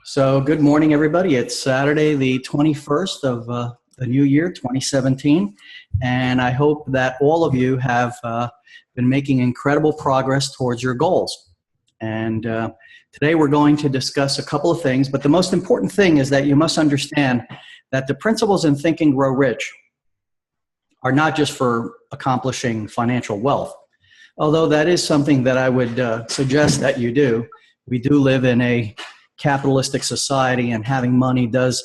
So good morning, everybody. It's Saturday, the 21st of the new year, 2017, and I hope that all of you have been making incredible progress towards your goals. And today we're going to discuss a couple of things, but the most important thing is that you must understand that the principles in Think and Grow Rich are not just for accomplishing financial wealth, although that is something that I would suggest that you do. We do live in a capitalistic society, and having money does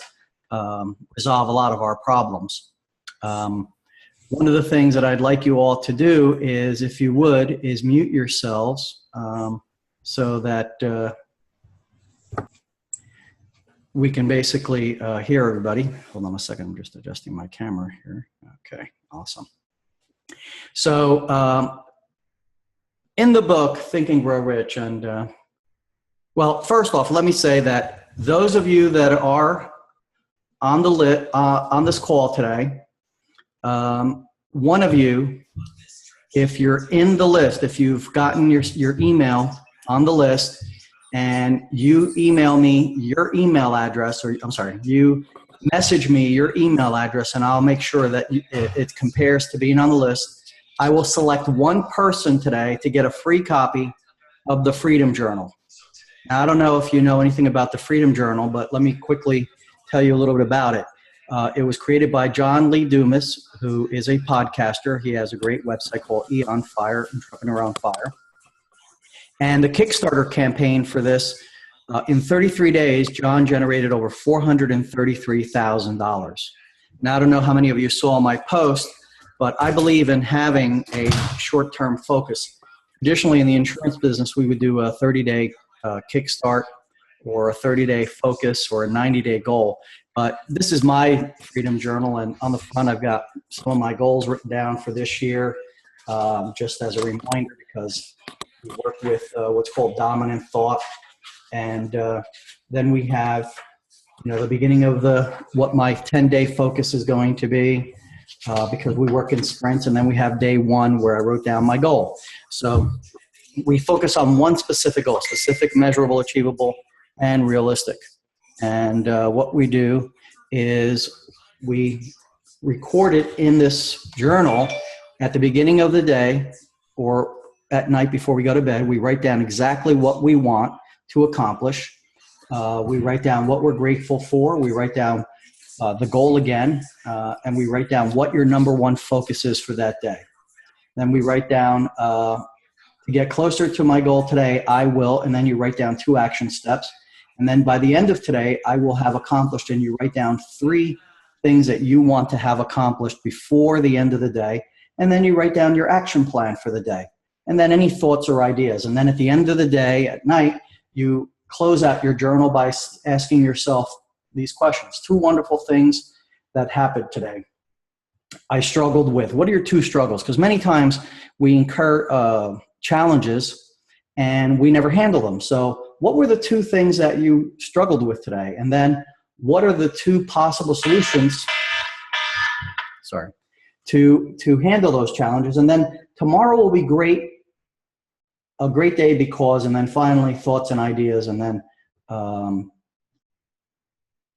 resolve a lot of our problems. One of the things that I'd like you all to do is, if you would, is mute yourselves so that we can basically hear everybody. Hold on a second, I'm just adjusting my camera here. Okay, awesome. So in the book, Think and Grow Rich, and well, first off, let me say that those of you that are on the on this call today, one of you, if you're in the list, if you've gotten your email on the list, and you email me your email address, or I'm sorry, you message me your email address, and I'll make sure that it compares to being on the list. I will select one person today to get a free copy of the Freedom Journal. Now, I don't know if you know anything about the Freedom Journal, but let me quickly tell you a little bit about it. It was created by John Lee Dumas, who is a podcaster. He has a great website called On Fire, Entrepreneur on Fire. And the Kickstarter campaign for this, in 33 days, John generated over $433,000. Now, I don't know how many of you saw my post, but I believe in having a short-term focus. Traditionally, in the insurance business, we would do a 30-day kickstart or a 30-day focus or a 90-day goal. But this is my Freedom Journal, and on the front I've got some of my goals written down for this year, just as a reminder, because we work with what's called dominant thought. And then we have, the beginning of what my 10-day focus is going to be, because we work in sprints, and then we have day one where I wrote down my goal. So we focus on one specific goal, specific, measurable, achievable, and realistic. And what we do is we record it in this journal at the beginning of the day or at night before we go to bed. We write down exactly what we want to accomplish. We write down what we're grateful for. We write down the goal again, and we write down what your number one focus is for that day. Then we write down, to get closer to my goal today, I will, and then you write down 2 action steps. And then by the end of today, I will have accomplished, and you write down 3 things that you want to have accomplished before the end of the day. And then you write down your action plan for the day. And then any thoughts or ideas. And then at the end of the day, at night, you close out your journal by asking yourself these questions. 2 wonderful things that happened today I struggled with. What are your 2 struggles? Because many times we incur challenges and we never handle them. So what were the 2 things that you struggled with today? And then what are the 2 possible solutions, to handle those challenges? And then tomorrow will be a great day because, and then finally thoughts and ideas, and then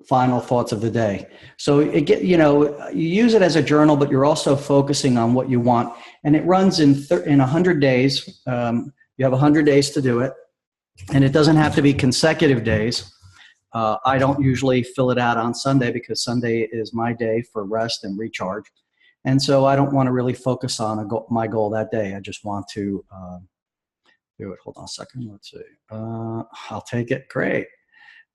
final thoughts of the day. So you use it as a journal, but you're also focusing on what you want. And it runs in 100 days. You have 100 days to do it. And it doesn't have to be consecutive days. I don't usually fill it out on Sunday because Sunday is my day for rest and recharge. And so I don't want to really focus on my goal that day. I just want to do it. Hold on a second. Let's see. I'll take it. Great.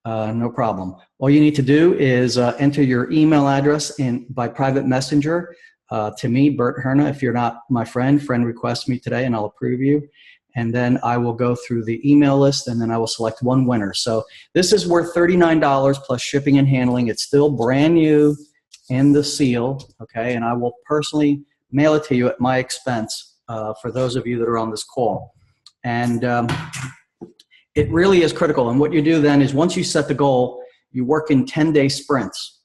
No problem. All you need to do is enter your email address by private messenger to me, Bert Herna. If you're not my friend request me today and I'll approve you. And then I will go through the email list, and then I will select one winner. So this is worth $39 plus shipping and handling. It's still brand new in the seal, okay? And I will personally mail it to you at my expense for those of you that are on this call. And it really is critical. And what you do then is, once you set the goal, you work in 10-day sprints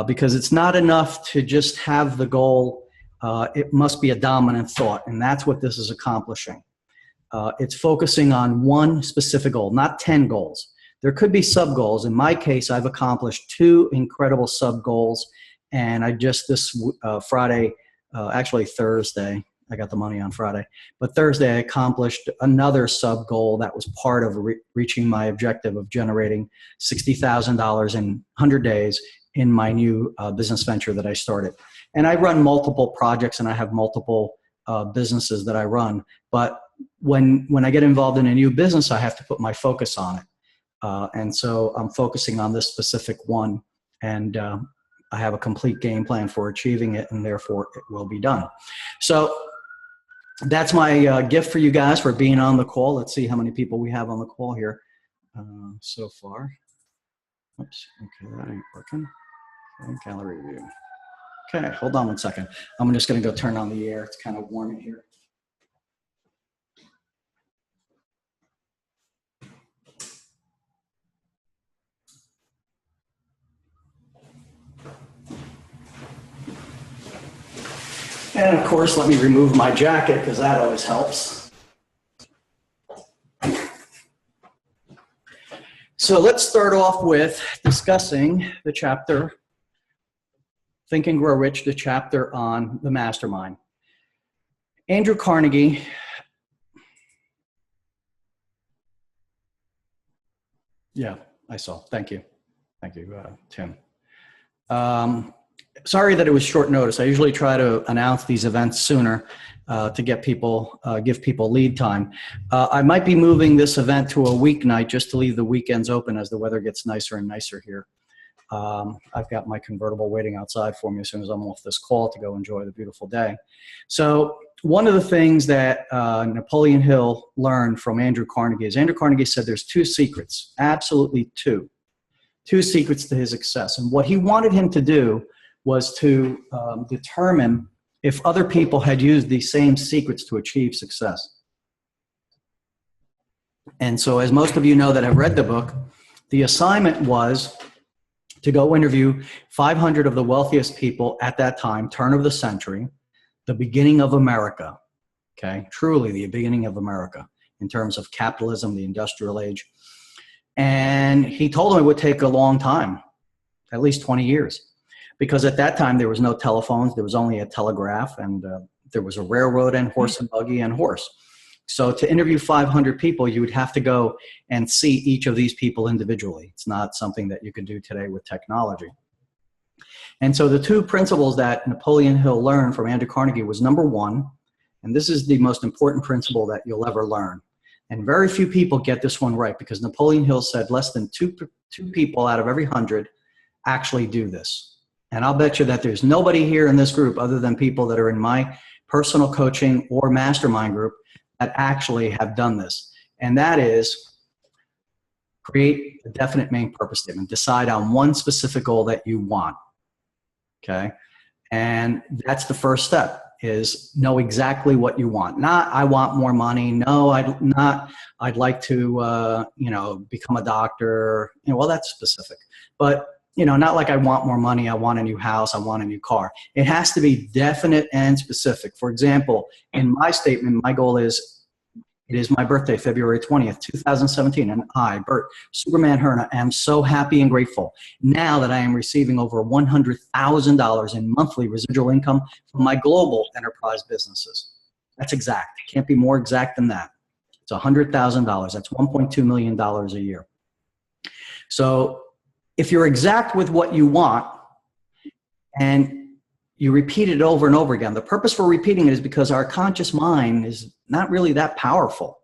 because it's not enough to just have the goal. It must be a dominant thought, and that's what this is accomplishing. It's focusing on one specific goal, not 10 goals. There could be sub goals. In my case, I've accomplished 2 incredible sub goals, and I just this Friday, actually Thursday, I got the money on Friday, but Thursday I accomplished another sub goal that was part of reaching my objective of generating $60,000 in 100 days in my new business venture that I started. And I run multiple projects, and I have multiple businesses that I run. But when I get involved in a new business, I have to put my focus on it. And so I'm focusing on this specific one, and I have a complete game plan for achieving it, and therefore it will be done. So that's my gift for you guys for being on the call. Let's see how many people we have on the call here so far. Oops, okay, that ain't working. Okay, gallery view. Okay, hold on 1 second. I'm just gonna go turn on the air. It's kind of warm in here. And of course, let me remove my jacket because that always helps. So let's start off with discussing the chapter, Think and Grow Rich, the chapter on the Mastermind. Andrew Carnegie, yeah, I saw, thank you, Tim. Sorry that it was short notice. I usually try to announce these events sooner to get people, give people lead time. I might be moving this event to a weeknight just to leave the weekends open as the weather gets nicer and nicer here. I've got my convertible waiting outside for me as soon as I'm off this call to go enjoy the beautiful day. So one of the things that Napoleon Hill learned from Andrew Carnegie is Andrew Carnegie said there's 2 secrets, absolutely 2 secrets to his success. And what he wanted him to do was to determine if other people had used these same secrets to achieve success. And so as most of you know that have read the book, the assignment was to go interview 500 of the wealthiest people at that time, turn of the century, the beginning of America, okay? Truly the beginning of America in terms of capitalism, the industrial age. And he told them it would take a long time, at least 20 years. Because at that time, there was no telephones, there was only a telegraph, and there was a railroad and horse and buggy and horse. So to interview 500 people, you would have to go and see each of these people individually. It's not something that you can do today with technology. And so the 2 principles that Napoleon Hill learned from Andrew Carnegie was number 1, and this is the most important principle that you'll ever learn. And very few people get this one right because Napoleon Hill said less than two people out of every 100 actually do this. And I'll bet you that there's nobody here in this group other than people that are in my personal coaching or mastermind group that actually have done this. And that is create a definite main purpose statement. Decide on one specific goal that you want, okay? And that's the first step, is know exactly what you want. Not, I want more money. No, I'd like to, become a doctor. Well, that's specific. But not like I want more money, I want a new house, I want a new car. It has to be definite and specific. For example, in my statement, my goal is, it is my birthday, February 20th, 2017, and I, Bert Superman Herna, am so happy and grateful now that I am receiving over $100,000 in monthly residual income from my global enterprise businesses. That's exact. It can't be more exact than that. It's $100,000. That's $1.2 million a year. So if you're exact with what you want and you repeat it over and over again, the purpose for repeating it is because our conscious mind is not really that powerful.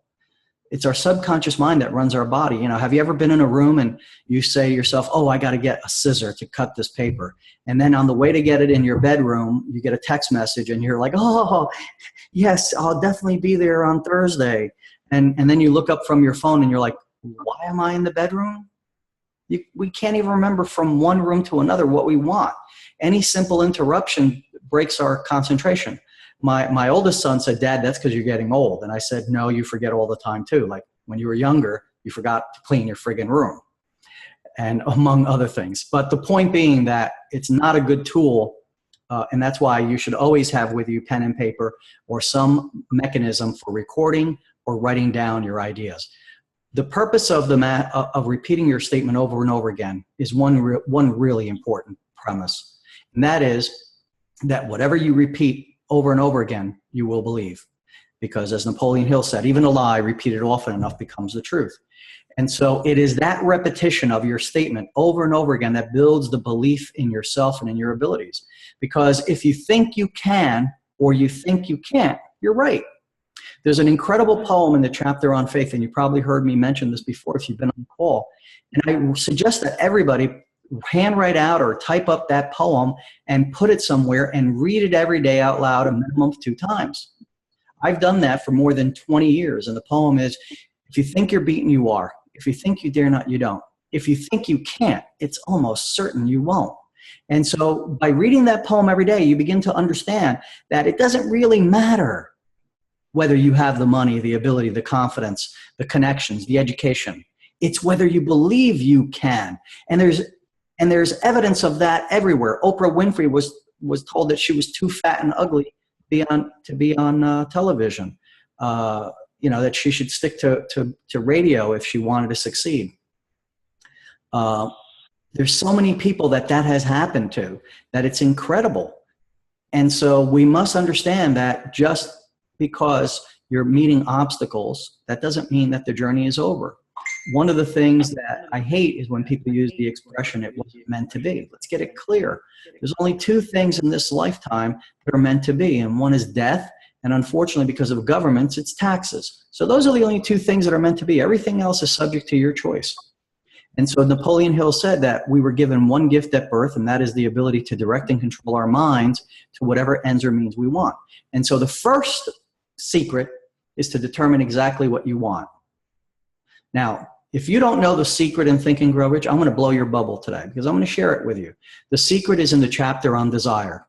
It's our subconscious mind that runs our body. Have you ever been in a room and you say to yourself, oh, I got to get a scissor to cut this paper. And then on the way to get it in your bedroom, you get a text message and you're like, oh, yes, I'll definitely be there on Thursday. And then you look up from your phone and you're like, why am I in the bedroom? We can't even remember from one room to another what we want. Any simple interruption breaks our concentration. My oldest son said, Dad, that's because you're getting old. And I said, no, you forget all the time too. Like when you were younger, you forgot to clean your friggin' room, and among other things. But the point being that it's not a good tool, and that's why you should always have with you pen and paper or some mechanism for recording or writing down your ideas. The purpose of of repeating your statement over and over again is one really important premise, and that is that whatever you repeat over and over again, you will believe. Because as Napoleon Hill said, even a lie repeated often enough becomes the truth. And so it is that repetition of your statement over and over again that builds the belief in yourself and in your abilities. Because if you think you can or you think you can't, you're right. There's an incredible poem in the chapter on faith, and you probably heard me mention this before if you've been on the call. And I suggest that everybody handwrite out or type up that poem and put it somewhere and read it every day out loud a minimum of 2 times. I've done that for more than 20 years. And the poem is, if you think you're beaten, you are. If you think you dare not, you don't. If you think you can't, it's almost certain you won't. And so by reading that poem every day, you begin to understand that it doesn't really matter whether you have the money, the ability, the confidence, the connections, the education. It's whether you believe you can. And there's evidence of that everywhere. Oprah Winfrey was told that she was too fat and ugly to be on television. That she should stick to radio if she wanted to succeed. There's so many people that has happened to, that it's incredible. And so we must understand that just because you're meeting obstacles, that doesn't mean that the journey is over. One of the things that I hate is when people use the expression, it wasn't meant to be. Let's get it clear. There's only 2 things in this lifetime that are meant to be, and one is death, and unfortunately, because of governments, it's taxes. So those are the only 2 things that are meant to be. Everything else is subject to your choice. And so Napoleon Hill said that we were given one gift at birth, and that is the ability to direct and control our minds to whatever ends or means we want. And so the first secret is to determine exactly what you want. Now, if you don't know the secret in Think and Grow Rich, I'm going to blow your bubble today because I'm going to share it with you. The secret is in the chapter on desire.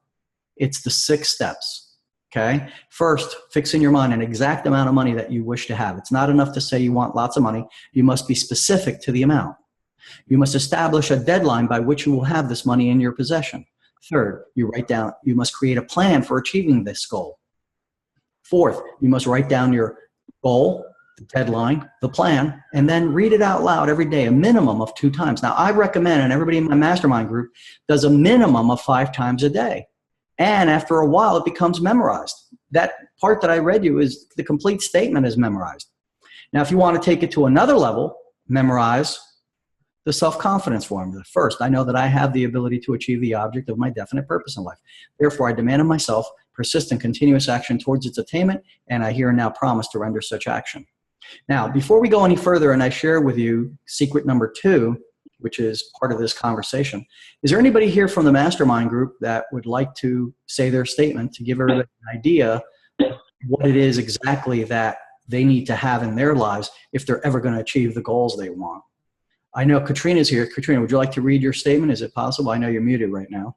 It's the 6 steps. Okay. First, fix in your mind an exact amount of money that you wish to have. It's not enough to say you want lots of money. You must be specific to the amount. You must establish a deadline by which you will have this money in your possession. Third, you must create a plan for achieving this goal. Fourth, you must write down your goal, the deadline, the plan, and then read it out loud every day, a minimum of 2 times. Now, I recommend, and everybody in my mastermind group does a minimum of 5 times a day. And after a while, it becomes memorized. That part that I read you is the complete statement is memorized. Now, if you want to take it to another level, memorize the self-confidence formula. First, I know that I have the ability to achieve the object of my definite purpose in life. Therefore, I demand of myself persistent, continuous action towards its attainment, and I here and now promise to render such action. Now, before we go any further and I share with you secret number 2, which is part of this conversation, is there anybody here from the mastermind group that would like to say their statement to give everybody an idea of what it is exactly that they need to have in their lives if they're ever going to achieve the goals they want? I know Katrina's here. Katrina, would you like to read your statement? Is it possible? I know you're muted right now.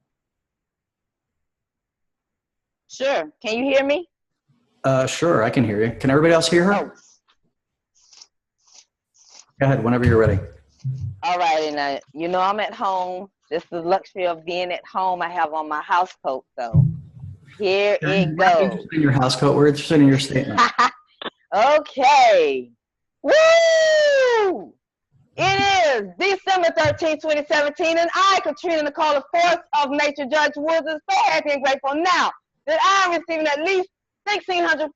Sure. Can you hear me? Sure, I can hear you. Can everybody else hear her? Oh. Go ahead, whenever you're ready. All right, and I'm at home. This is the luxury of being at home. I have on my house coat, so here it goes. We're not interested in your house coat. We're interested in your statement. Okay. Woo! It is December 13, 2017, and I, Katrina Nicole, the fourth of Nature Judge Woods, is so happy and grateful now that I am receiving at least $1,600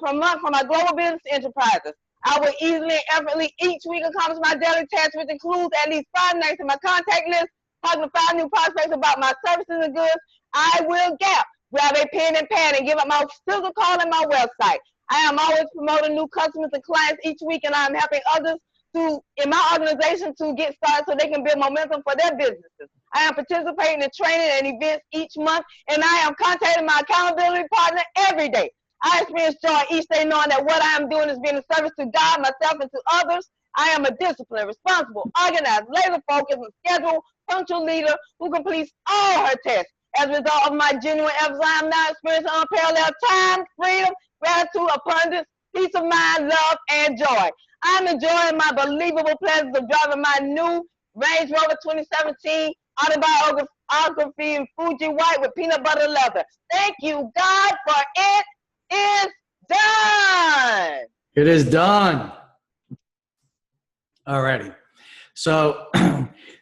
per month from my global business enterprises. I will easily and effortlessly each week accomplish my daily tasks, which includes at least 5 names in my contact list, talking to 5 new prospects about my services and goods. I will grab a pen and pad and give up my physical call and my website. I am always promoting new customers and clients each week, and I am helping others in my organization to get started so they can build momentum for their businesses. I am participating in training and events each month, and I am contacting my accountability partner every day. I experience joy each day knowing that what I am doing is being a service to God, myself, and to others. I am a disciplined, responsible, organized, laser-focused, and scheduled, punctual leader who completes all her tasks. As a result of my genuine efforts, I am now experiencing unparalleled time, freedom, gratitude, abundance, peace of mind, love, and joy. I'm enjoying my believable pleasures of driving my new Range Rover 2017 autobiography in Fuji white with peanut butter leather. Thank you, God, for it is done. It is done. Alrighty. So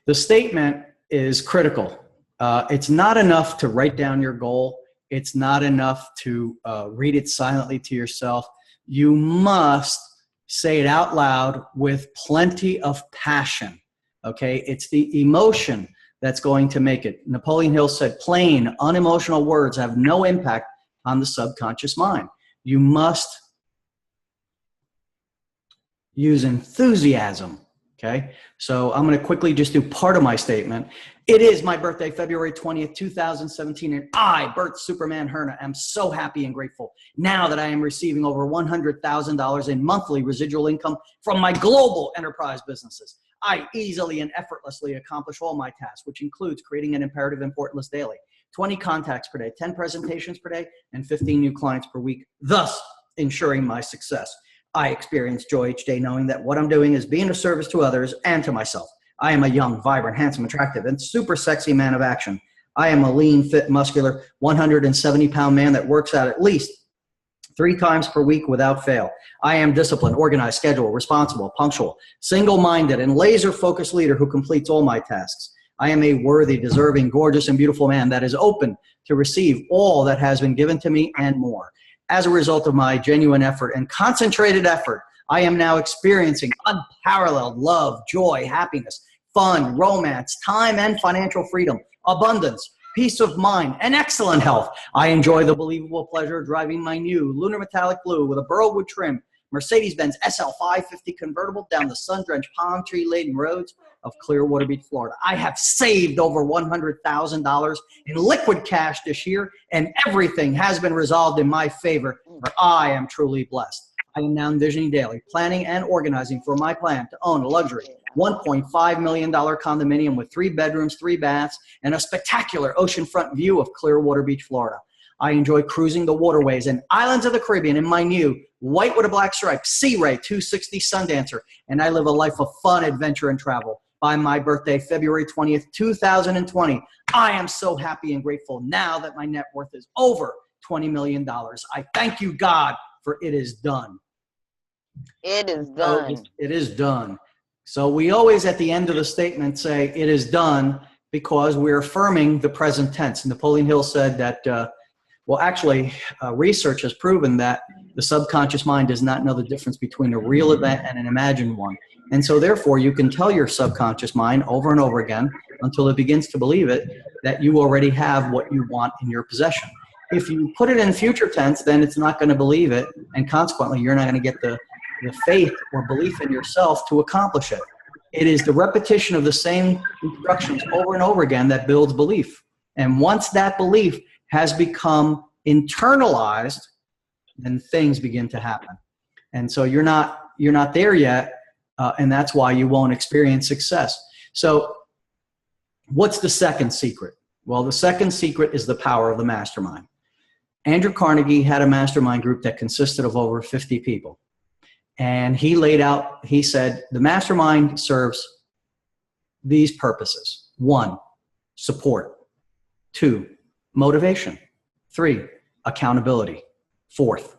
the statement is critical. It's not enough to write down your goal. It's not enough to read it silently to yourself. You must say it out loud with plenty of passion. Okay? It's the emotion that's going to make it. Napoleon Hill said, plain, unemotional words have no impact on the subconscious mind. You must use enthusiasm. Okay, so I'm going to quickly just do part of my statement. It is my birthday, February 20th, 2017, and I, Bert Superman Herna, am so happy and grateful now that I am receiving over $100,000 in monthly residual income from my global enterprise businesses. I easily and effortlessly accomplish all my tasks, which includes creating an imperative important list daily, 20 contacts per day, 10 presentations per day, and 15 new clients per week, thus ensuring my success. I experience joy each day knowing that what I'm doing is being of service to others and to myself. I am a young, vibrant, handsome, attractive, and super sexy man of action. I am a lean, fit, muscular, 170-pound man that works out at least 3 times per week without fail. I am disciplined, organized, scheduled, responsible, punctual, single-minded, and laser-focused leader who completes all my tasks. I am a worthy, deserving, gorgeous, and beautiful man that is open to receive all that has been given to me and more. As a result of my genuine effort and concentrated effort, I am now experiencing unparalleled love, joy, happiness, fun, romance, time and financial freedom, abundance, peace of mind, and excellent health. I enjoy the believable pleasure of driving my new lunar metallic blue with a burlwood trim Mercedes-Benz SL 550 convertible down the sun-drenched, palm tree-laden roads of Clearwater Beach, Florida. I have saved over $100,000 in liquid cash this year, and everything has been resolved in my favor, for I am truly blessed. I am now envisioning daily, planning and organizing for my plan to own a luxury $1.5 million condominium with 3 bedrooms, 3 baths, and a spectacular oceanfront view of Clearwater Beach, Florida. I enjoy cruising the waterways and islands of the Caribbean in my new white with a black stripe Sea Ray 260 Sundancer, and I live a life of fun, adventure, and travel. By my birthday, February 20th, 2020, I am so happy and grateful now that my net worth is over $20 million. I thank you, God, for it is done. It is done. So it is done. So we always, at the end of the statement, say it is done because we're affirming the present tense. Napoleon Hill said that research has proven that the subconscious mind does not know the difference between a real event and an imagined one. And so therefore, you can tell your subconscious mind over and over again until it begins to believe it that you already have what you want in your possession. If you put it in future tense, then it's not going to believe it, and consequently, you're not going to get the faith or belief in yourself to accomplish it. It is the repetition of the same instructions over and over again that builds belief. And once that belief has become internalized, then things begin to happen. And so you're not there yet, and that's why you won't experience success. So what's the second secret? Well, the second secret is the power of the mastermind. Andrew Carnegie had a mastermind group that consisted of over 50 people. And he said, the mastermind serves these purposes. 1, support. 2, motivation. 3, accountability. 4th,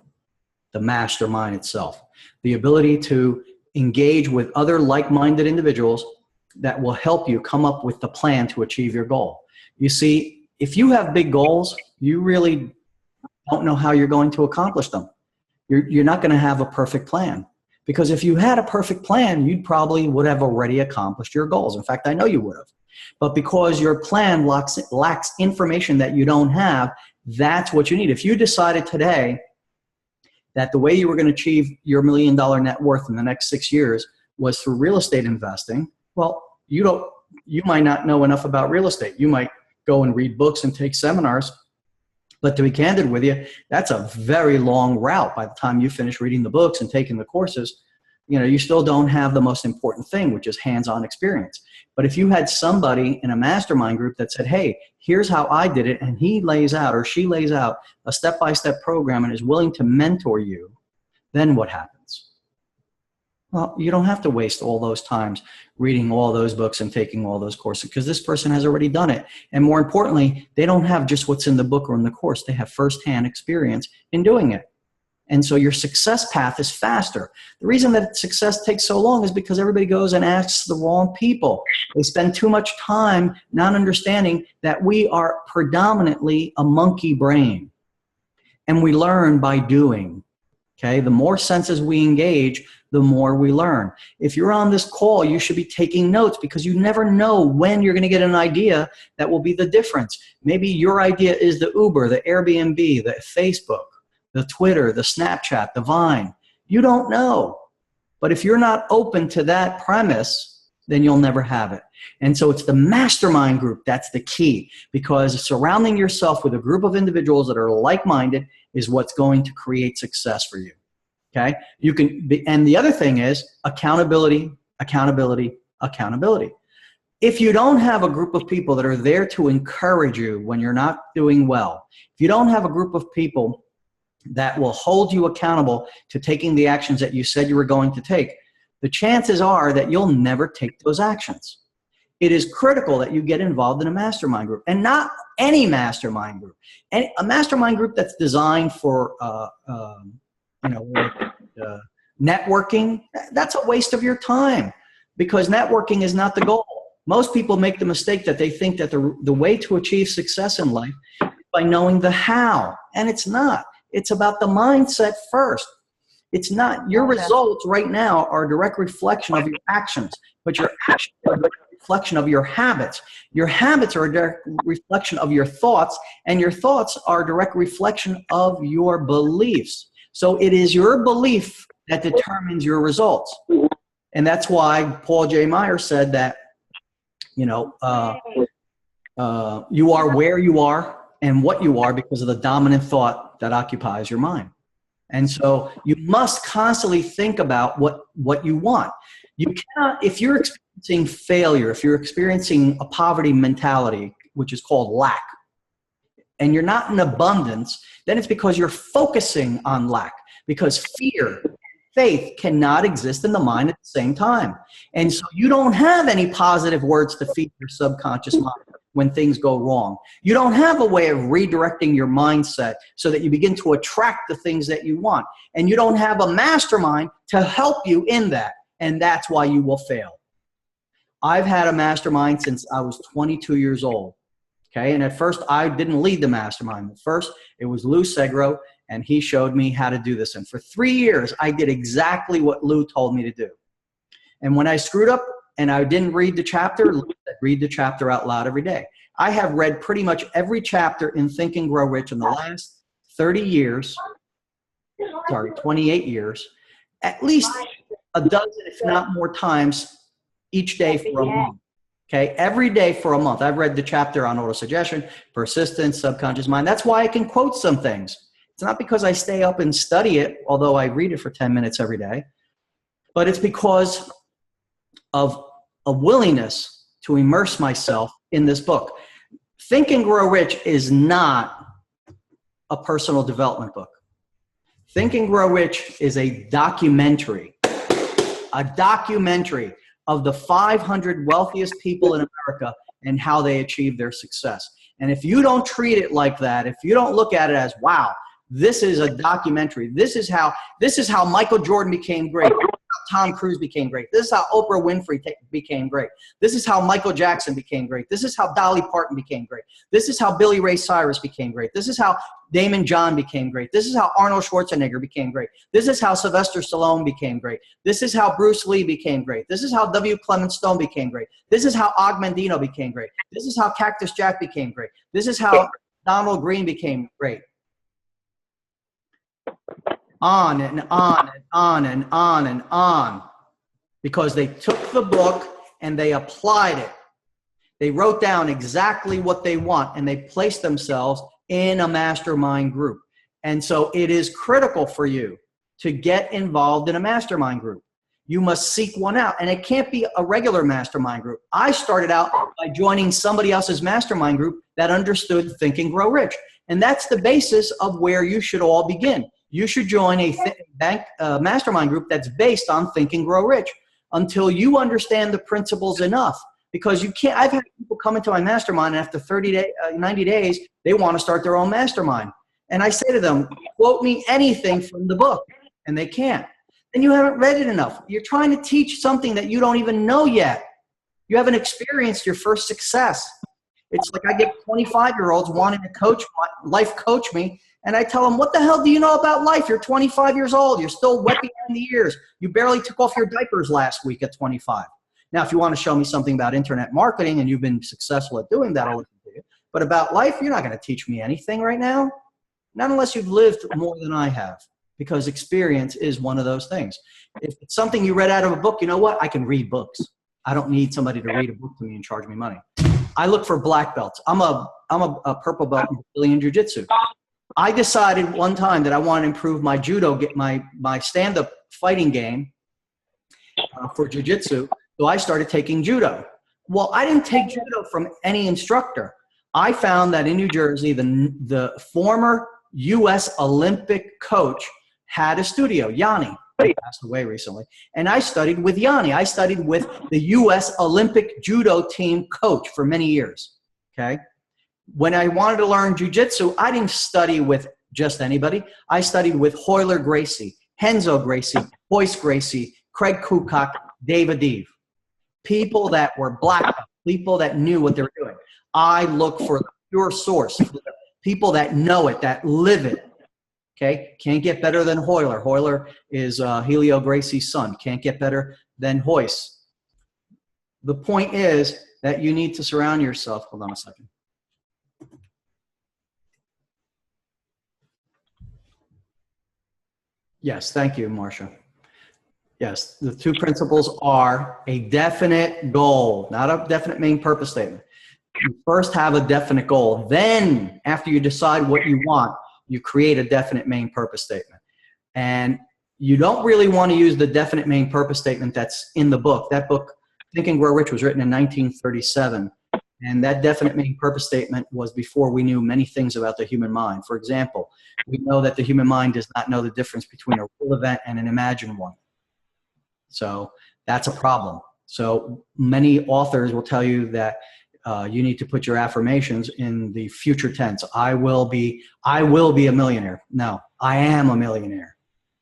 the mastermind itself. The ability to engage with other like-minded individuals that will help you come up with the plan to achieve your goal. You see, if you have big goals, you really don't know how you're going to accomplish them. You're not going to have a perfect plan. Because if you had a perfect plan, you probably would have already accomplished your goals. In fact, I know you would have. But because your plan lacks information that you don't have, that's what you need. If you decided today that the way you were going to achieve your $1 million net worth in the next 6 years was through real estate investing, well, you might not know enough about real estate. You might go and read books and take seminars. But to be candid with you, that's a very long route. By the time you finish reading the books and taking the courses, you still don't have the most important thing, which is hands-on experience. But if you had somebody in a mastermind group that said, hey, here's how I did it, and he lays out or she lays out a step-by-step program and is willing to mentor you, then what happens? Well, you don't have to waste all those times reading all those books and taking all those courses because this person has already done it. And more importantly, they don't have just what's in the book or in the course. They have firsthand experience in doing it. And so your success path is faster. The reason that success takes so long is because everybody goes and asks the wrong people. They spend too much time not understanding that we are predominantly a monkey brain. And we learn by doing. Okay? The more senses we engage, the more we learn. If you're on this call, you should be taking notes, because you never know when you're going to get an idea that will be the difference. Maybe your idea is the Uber, the Airbnb, the Facebook, the Twitter, the Snapchat, the Vine. You don't know. But if you're not open to that premise, then you'll never have it. And so it's the mastermind group that's the key, because surrounding yourself with a group of individuals that are like-minded is what's going to create success for you. Okay? You can be, and the other thing is accountability, accountability, accountability. If you don't have a group of people that are there to encourage you when you're not doing well, if you don't have a group of people that will hold you accountable to taking the actions that you said you were going to take, the chances are that you'll never take those actions. It is critical that you get involved in a mastermind group, and not any mastermind group. A mastermind group that's designed for networking, that's a waste of your time, because networking is not the goal. Most people make the mistake that they think that the way to achieve success in life is by knowing the how, and it's not. It's about the mindset first. It's not. Your results right now are a direct reflection of your actions, but your actions are a direct reflection of your habits. Your habits are a direct reflection of your thoughts, and your thoughts are a direct reflection of your beliefs. So it is your belief that determines your results. And that's why Paul J. Meyer said that, you are where you are and what you are because of the dominant thought that occupies your mind. And so you must constantly think about what you want. You cannot, if you're experiencing failure, if you're experiencing a poverty mentality, which is called lack, and you're not in abundance, then it's because you're focusing on lack, because fear and faith cannot exist in the mind at the same time. And so you don't have any positive words to feed your subconscious mind when things go wrong. You don't have a way of redirecting your mindset so that you begin to attract the things that you want. And you don't have a mastermind to help you in that. And that's why you will fail. I've had a mastermind since I was 22 years old. Okay, and at first I didn't lead the mastermind. At first it was Lou Segro, and he showed me how to do this. And for 3 years, I did exactly what Lou told me to do. And when I screwed up and I didn't read the chapter, Lou said, read the chapter out loud every day. I have read pretty much every chapter in Think and Grow Rich in the last 28 years, at least a dozen, if not more times each day for a month. Okay, every day for a month. I've read the chapter on autosuggestion, persistence, subconscious mind. That's why I can quote some things. It's not because I stay up and study it, although I read it for 10 minutes every day, but it's because of a willingness to immerse myself in this book. Think and Grow Rich is not a personal development book. Think and Grow Rich is a documentary of the 500 wealthiest people in America and how they achieve their success. And if you don't treat it like that, if you don't look at it as, wow, this is a documentary. This is how Michael Jordan became great. This is how Tom Cruise became great. This is how Oprah Winfrey became great. This is how Michael Jackson became great. This is how Dolly Parton became great. This is how Billy Ray Cyrus became great. This is how Damon John became great. This is how Arnold Schwarzenegger became great. This is how Sylvester Stallone became great. This is how Bruce Lee became great. This is how W. Clement Stone became great. This is how Og Mandino became great. This is how Cactus Jack became great. This is how Donald Green became great. On and on and on and on and on. Because they took the book and they applied it. They wrote down exactly what they want and they placed themselves in a mastermind group. And so it is critical for you to get involved in a mastermind group. You must seek one out, and it can't be a regular mastermind group. I started out by joining somebody else's mastermind group that understood Think and Grow Rich. And that's the basis of where you should all begin. You should join a mastermind group that's based on Think and Grow Rich until you understand the principles enough. Because you can't, I've had people come into my mastermind and after 90 days, they want to start their own mastermind. And I say to them, quote me anything from the book, and they can't. Then you haven't read it enough. You're trying to teach something that you don't even know yet. You haven't experienced your first success. It's like I get 25-year-olds wanting to life coach me, and I tell them, what the hell do you know about life? You're 25 years old. You're still wet behind the ears. You barely took off your diapers last week at 25. Now, if you want to show me something about internet marketing and you've been successful at doing that, I'll listen to you. But about life, you're not going to teach me anything right now. Not unless you've lived more than I have, because experience is one of those things. If it's something you read out of a book, you know what? I can read books. I don't need somebody to read a book to me and charge me money. I look for black belts. I'm a purple belt in Brazilian Jiu-Jitsu. I decided one time that I want to improve my judo, get my stand-up fighting game for Jiu-Jitsu. So I started taking judo. Well, I didn't take judo from any instructor. I found that in New Jersey, the former U.S. Olympic coach had a studio, Yanni. He passed away recently. And I studied with Yanni. I studied with the U.S. Olympic judo team coach for many years, okay? When I wanted to learn jiu-jitsu, I didn't study with just anybody. I studied with Hoyler Gracie, Henzo Gracie, Boyce Gracie, Craig Kukoc, Dave Adiv. People that were black belts, people that knew what they were doing. I look for the pure source, people that know it, that live it. Okay, can't get better than Hoyler. Hoyler is Helio Gracie's son. Can't get better than Hoyce. The point is that you need to surround yourself. Hold on a second. Yes, thank you, Marcia. Yes, the two principles are a definite goal, not a definite main purpose statement. You first have a definite goal. Then, after you decide what you want, you create a definite main purpose statement. And you don't really want to use the definite main purpose statement that's in the book. That book, Think and Grow Rich, was written in 1937. And that definite main purpose statement was before we knew many things about the human mind. For example, we know that the human mind does not know the difference between a real event and an imagined one. So that's a problem. So many authors will tell you that you need to put your affirmations in the future tense. I will be a millionaire. No, I am a millionaire.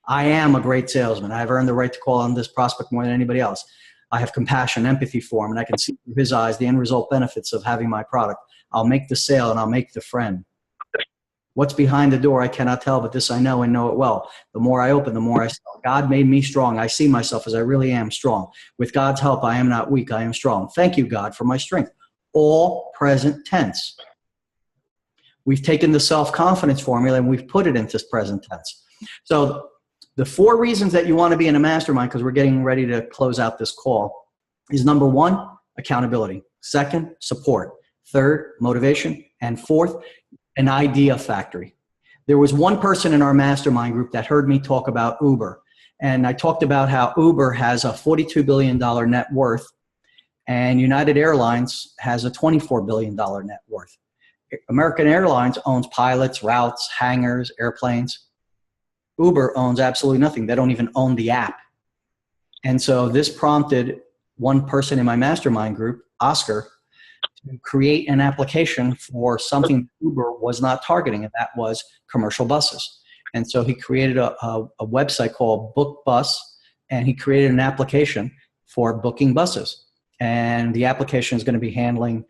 I am a great salesman. I've earned the right to call on this prospect more than anybody else. I have compassion, empathy for him, and I can see through his eyes the end result benefits of having my product. I'll make the sale and I'll make the friend. What's behind the door, I cannot tell, but this I know and know it well. The more I open, the more I sell. God made me strong. I see myself as I really am strong. With God's help, I am not weak. I am strong. Thank you, God, for my strength. All present tense. We've taken the self-confidence formula and we've put it into present tense. So the 4 reasons that you want to be in a mastermind, because we're getting ready to close out this call, is number 1, accountability. 2nd, support. 3rd, motivation. And 4th, an idea factory. There was one person in our mastermind group that heard me talk about Uber. And I talked about how Uber has a $42 billion net worth and United Airlines has a $24 billion net worth. American Airlines owns pilots, routes, hangars, airplanes. Uber owns absolutely nothing. They don't even own the app. And so this prompted one person in my mastermind group, Oscar, to create an application for something Uber was not targeting, and that was commercial buses. And so he created a website called Book Bus, and he created an application for booking buses. And the application is going to be handling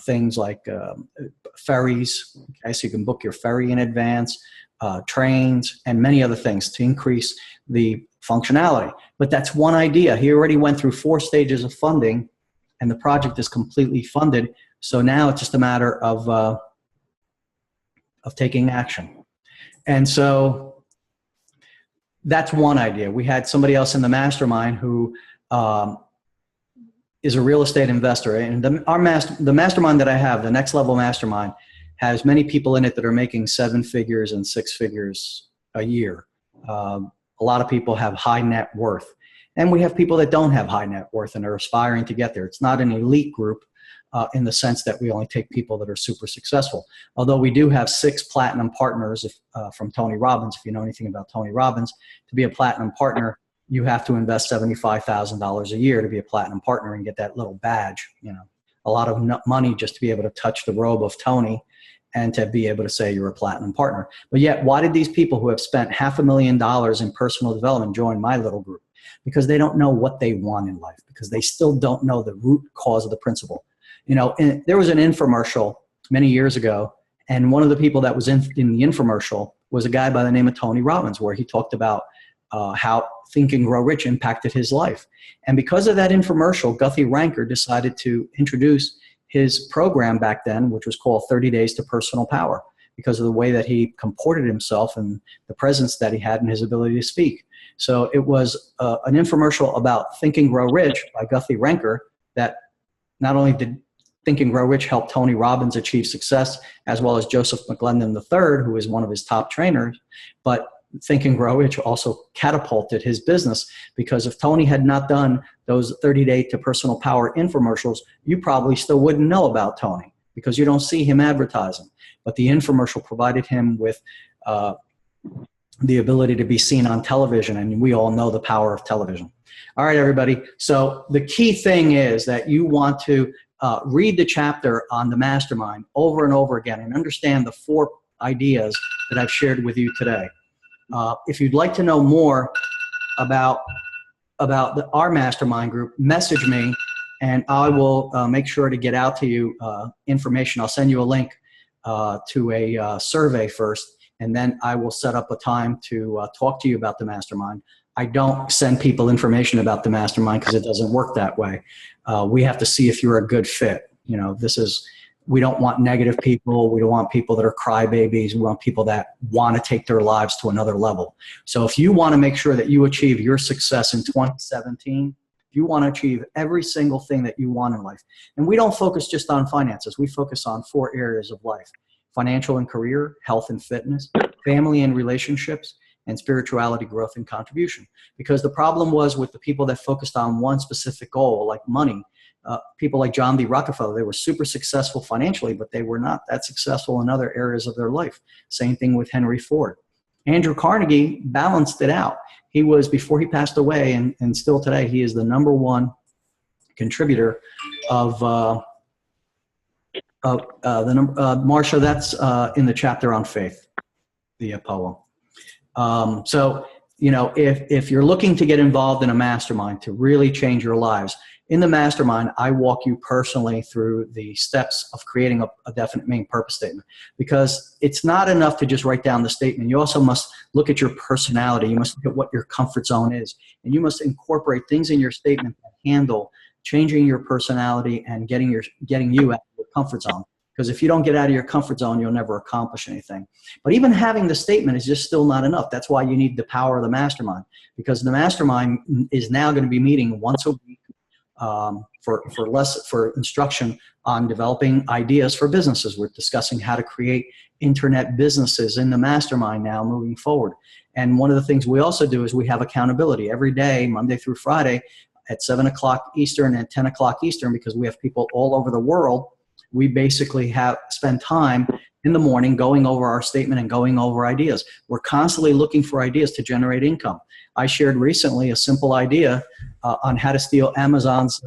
things like ferries, okay, so you can book your ferry in advance, trains, and many other things to increase the functionality. But that's one idea. He already went through 4 stages of funding, and the project is completely funded. So now it's just a matter of taking action. And so that's one idea. We had somebody else in the mastermind who is a real estate investor. And the mastermind that I have, the Next Level Mastermind, has many people in it that are making 7 figures and 6 figures a year. A lot of people have high net worth. And we have people that don't have high net worth and are aspiring to get there. It's not an elite group in the sense that we only take people that are super successful. Although we do have 6 platinum partners from Tony Robbins. If you know anything about Tony Robbins, to be a platinum partner, you have to invest $75,000 a year to be a platinum partner and get that little badge. You know, a lot of money just to be able to touch the robe of Tony and to be able to say you're a platinum partner. But yet, why did these people who have spent $500,000 in personal development join my little group? Because they don't know what they want in life, because they still don't know the root cause of the principle. You know, there was an infomercial many years ago, and one of the people that was in the infomercial was a guy by the name of Tony Robbins, where he talked about how Think and Grow Rich impacted his life. And because of that infomercial, Guthrie Ranker decided to introduce his program back then, which was called 30 Days to Personal Power, because of the way that he comported himself and the presence that he had and his ability to speak. So it was an infomercial about Think and Grow Rich by Guthrie Ranker that not only did Think and Grow Rich help Tony Robbins achieve success, as well as Joseph McClendon III, who is one of his top trainers, but Think and Grow Rich also catapulted his business, because if Tony had not done those 30-day to personal power infomercials, you probably still wouldn't know about Tony, because you don't see him advertising. But the infomercial provided him with the ability to be seen on television, and we all know the power of television. All right, everybody. So the key thing is that you want to read the chapter on the Mastermind over and over again and understand the 4 ideas that I've shared with you today. If you'd like to know more about our Mastermind group, message me, and I will make sure to get out to you information. I'll send you a link to a survey first, and then I will set up a time to talk to you about the Mastermind. I don't send people information about the Mastermind because it doesn't work that way. We have to see if you're a good fit. You know, we don't want negative people. We don't want people that are crybabies. We want people that want to take their lives to another level. So if you want to make sure that you achieve your success in 2017, if you want to achieve every single thing that you want in life, and we don't focus just on finances. We focus on 4 areas of life: financial and career, health and fitness, family and relationships, and spirituality, growth, and contribution. Because the problem was with the people that focused on one specific goal, like money, people like John D. Rockefeller, they were super successful financially, but they were not that successful in other areas of their life. Same thing with Henry Ford. Andrew Carnegie balanced it out. He was, before he passed away, and still today, he is the #1 contributor of Marsha, that's in the chapter on faith, the poem. So, you know, if you're looking to get involved in a mastermind to really change your lives, in the mastermind, I walk you personally through the steps of creating a definite main purpose statement, because it's not enough to just write down the statement. You also must look at your personality. You must look at what your comfort zone is, and you must incorporate things in your statement that handle changing your personality and getting you out of your comfort zone. Because if you don't get out of your comfort zone, you'll never accomplish anything. But even having the statement is just still not enough. That's why you need the power of the mastermind, because the mastermind is now going to be meeting once a week for instruction on developing ideas for businesses. We're discussing how to create internet businesses in the mastermind now moving forward. And one of the things we also do is we have accountability every day, Monday through Friday, at 7 o'clock Eastern and 10 o'clock Eastern, because we have people all over the world. We basically spend time in the morning going over our statement and going over ideas. We're constantly looking for ideas to generate income. I shared recently a simple idea on how to steal Amazon's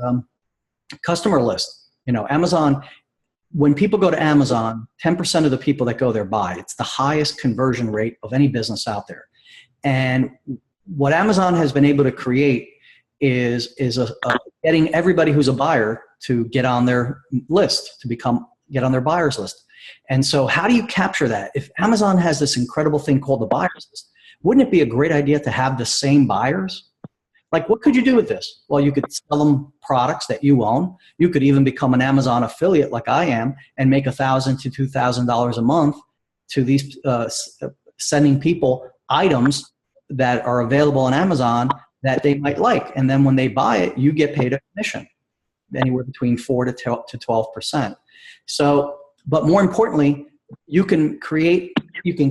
customer list. You know, Amazon, when people go to Amazon, 10% of the people that go there buy. It's the highest conversion rate of any business out there. And what Amazon has been able to create is getting everybody who's a buyer to get on their list, get on their buyer's list. And so how do you capture that? If Amazon has this incredible thing called the buyer's list, wouldn't it be a great idea to have the same buyers? Like, what could you do with this? Well, you could sell them products that you own. You could even become an Amazon affiliate like I am and make $1,000 to $2,000 a month to these sending people items that are available on Amazon that they might like. And then when they buy it, you get paid a commission, anywhere between 4 to 12%. So, but more importantly, you can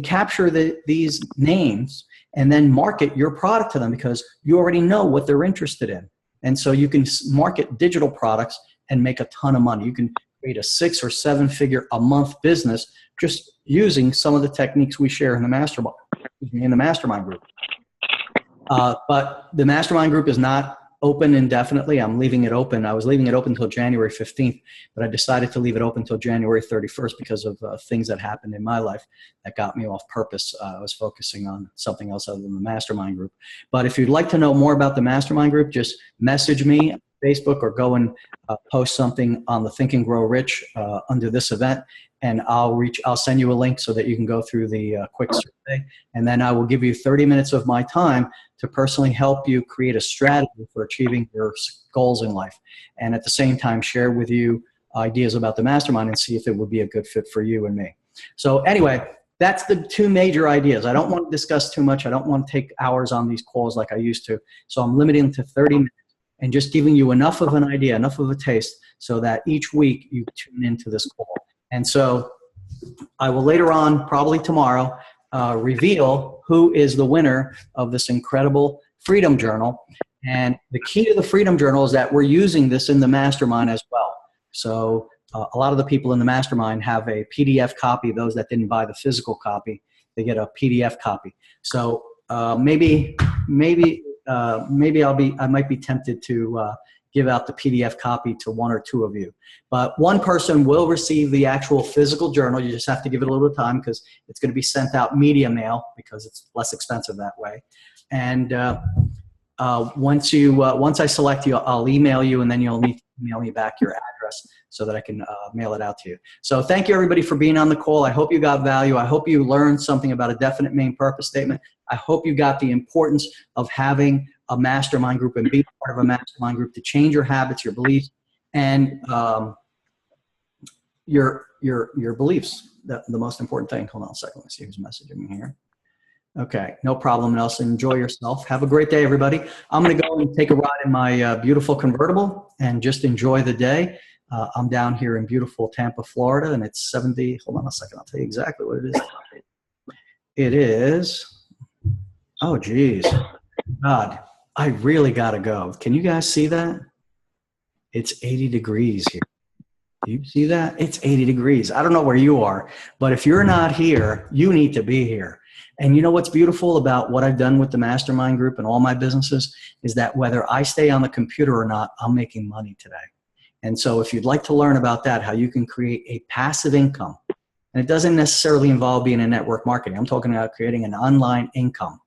capture these names and then market your product to them, because you already know what they're interested in. And so you can market digital products and make a ton of money. You can create a 6 or 7 figure a month business just using some of the techniques we share in the mastermind group. But the mastermind group is not open indefinitely. I'm leaving it open. I was leaving it open until January 15th, but I decided to leave it open until January 31st because of things that happened in my life that got me off purpose. I was focusing on something else other than the Mastermind group. But if you'd like to know more about the Mastermind group, just message me on Facebook or go and post something on the Think and Grow Rich under this event, and I'll send you a link so that you can go through the quick survey, and then I will give you 30 minutes of my time to personally help you create a strategy for achieving your goals in life, and at the same time share with you ideas about the Mastermind and see if it would be a good fit for you and me. So anyway, that's the two major ideas. I don't want to discuss too much. I don't want to take hours on these calls like I used to, so I'm limiting to 30 minutes and just giving you enough of an idea, enough of a taste, so that each week you tune into this call. And so I will later on, probably tomorrow, reveal who is the winner of this incredible Freedom Journal. And the key to the Freedom Journal is that we're using this in the Mastermind as well. So a lot of the people in the Mastermind have a PDF copy. Those that didn't buy the physical copy, they get a PDF copy. So maybe I might be tempted to give out the PDF copy to one or two of you. But one person will receive the actual physical journal. You just have to give it a little bit of time because it's going to be sent out media mail because it's less expensive that way. And once I select you, I'll email you, and then you'll need to email me back your address so that I can mail it out to you. So thank you, everybody, for being on the call. I hope you got value. I hope you learned something about a definite main purpose statement. I hope you got the importance of having a mastermind group and being part of a mastermind group to change your habits, your beliefs, and your beliefs. The most important thing. Hold on a second. Let's see who's messaging me here. Okay, no problem, Nelson. Enjoy yourself. Have a great day, everybody. I'm going to go and take a ride in my beautiful convertible and just enjoy the day. I'm down here in beautiful Tampa, Florida, and it's 70. Hold on a second. I'll tell you exactly what it is. It is, oh, geez. God, I really got to go. Can you guys see that? It's 80 degrees here. Do you see that? It's 80 degrees. I don't know where you are, but if you're not here, you need to be here. And you know what's beautiful about what I've done with the Mastermind group and all my businesses is that whether I stay on the computer or not, I'm making money today. And so if you'd like to learn about that, how you can create a passive income, and it doesn't necessarily involve being in network marketing. I'm talking about creating an online income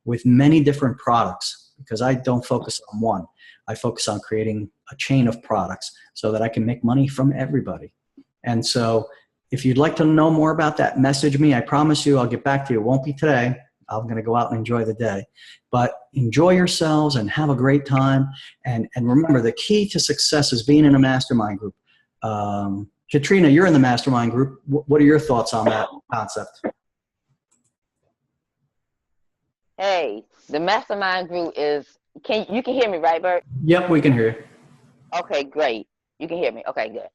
with many different products, because I don't focus on one. I focus on creating a chain of products so that I can make money from everybody. And so if you'd like to know more about that, message me. I promise you I'll get back to you. It won't be today. I'm going to go out and enjoy the day. But enjoy yourselves and have a great time. And remember, the key to success is being in a mastermind group. Katrina, you're in the mastermind group. What are your thoughts on that concept? Hey, the mastermind group is, you can hear me, right, Bert? Yep, we can hear you. Okay, great. You can hear me. Okay, good.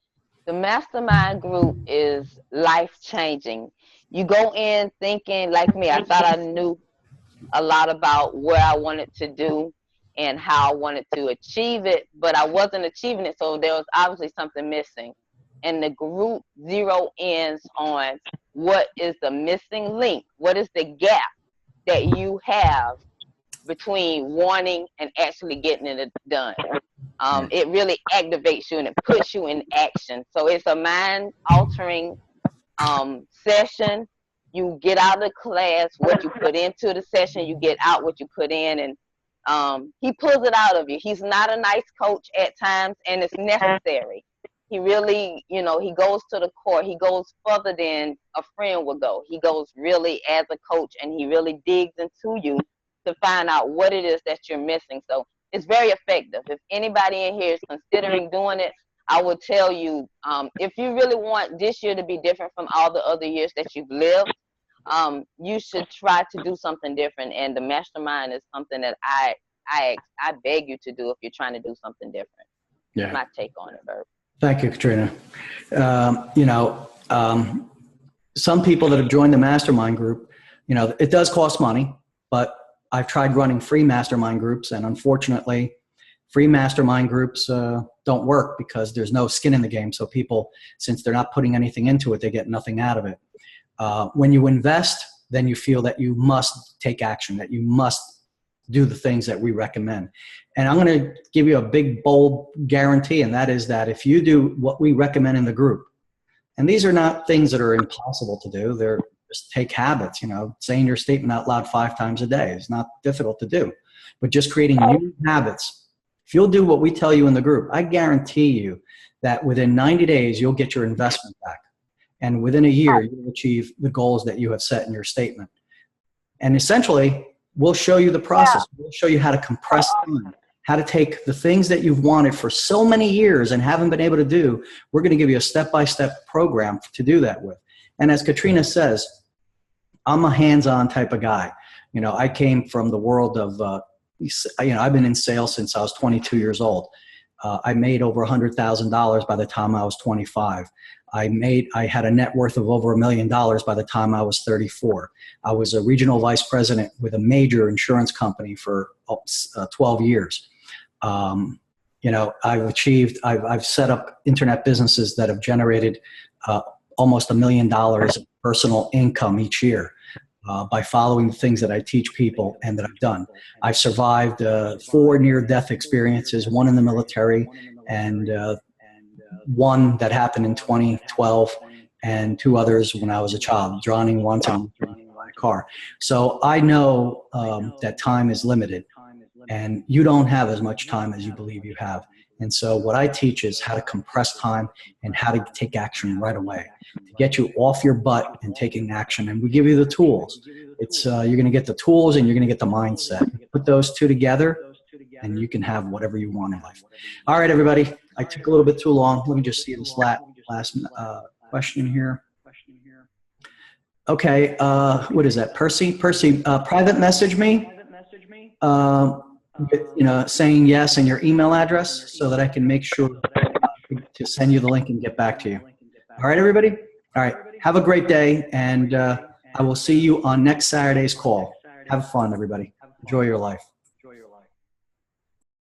The mastermind group is life-changing. You go in thinking like me. I thought I knew a lot about what I wanted to do and how I wanted to achieve it, but I wasn't achieving it, so there was obviously something missing. And the group zero ends on what is the missing link, what is the gap that you have between wanting and actually getting it done. It really activates you and it puts you in action. So it's a mind-altering session. You get out of the class what you put into the session, you get out what you put in, and he pulls it out of you. He's not a nice coach at times, and it's necessary. He really, he goes to the core. He goes further than a friend would go. He goes really as a coach, and he really digs into you to find out what it is that you're missing. So it's very effective. If anybody in here is considering doing it, I would tell you, if you really want this year to be different from all the other years that you've lived, you should try to do something different. And the mastermind is something that I beg you to do if you're trying to do something different. Yeah. That's my take on it, Bert. Thank you, Katrina. Some people that have joined the mastermind group, it does cost money, but I've tried running free mastermind groups, and unfortunately, free mastermind groups don't work because there's no skin in the game. So people, since they're not putting anything into it, they get nothing out of it. When you invest, then you feel that you must take action, that you must do the things that we recommend. And I'm going to give you a big, bold guarantee, and that is that if you do what we recommend in the group, and these are not things that are impossible to do, they're just take habits, saying your statement out loud 5 times a day is not difficult to do, but just creating new habits. If you'll do what we tell you in the group, I guarantee you that within 90 days, you'll get your investment back. And within a year, you'll achieve the goals that you have set in your statement. And essentially, we'll show you the process. We'll show you how to compress time, how to take the things that you've wanted for so many years and haven't been able to do. We're going to give you a step-by-step program to do that with. And as Katrina says, I'm a hands-on type of guy. I came from the world of, I've been in sales since I was 22 years old. I made over $100,000 by the time I was 25. I had a net worth of over $1 million by the time I was 34. I was a regional vice president with a major insurance company for 12 years. I've set up internet businesses that have generated almost $1 million of personal income each year by following the things that I teach people and that I've done. I've survived 4 near-death experiences, 1 in the military and one that happened in 2012 and 2 others when I was a child, drowning once and by a car. So I know that time is limited and you don't have as much time as you believe you have. And so what I teach is how to compress time and how to take action right away to get you off your butt and taking action. And we give you the tools. It's you're going to get the tools and you're going to get the mindset. Put those 2 together and you can have whatever you want in life. All right, everybody. I took a little bit too long. Let me just see this last question here. Okay. What is that? Percy, private message me. Saying yes and your email address so that I can make sure to send you the link and get back to you. All right, everybody? All right. Have a great day, and I will see you on next Saturday's call. Have fun, everybody. Enjoy your life.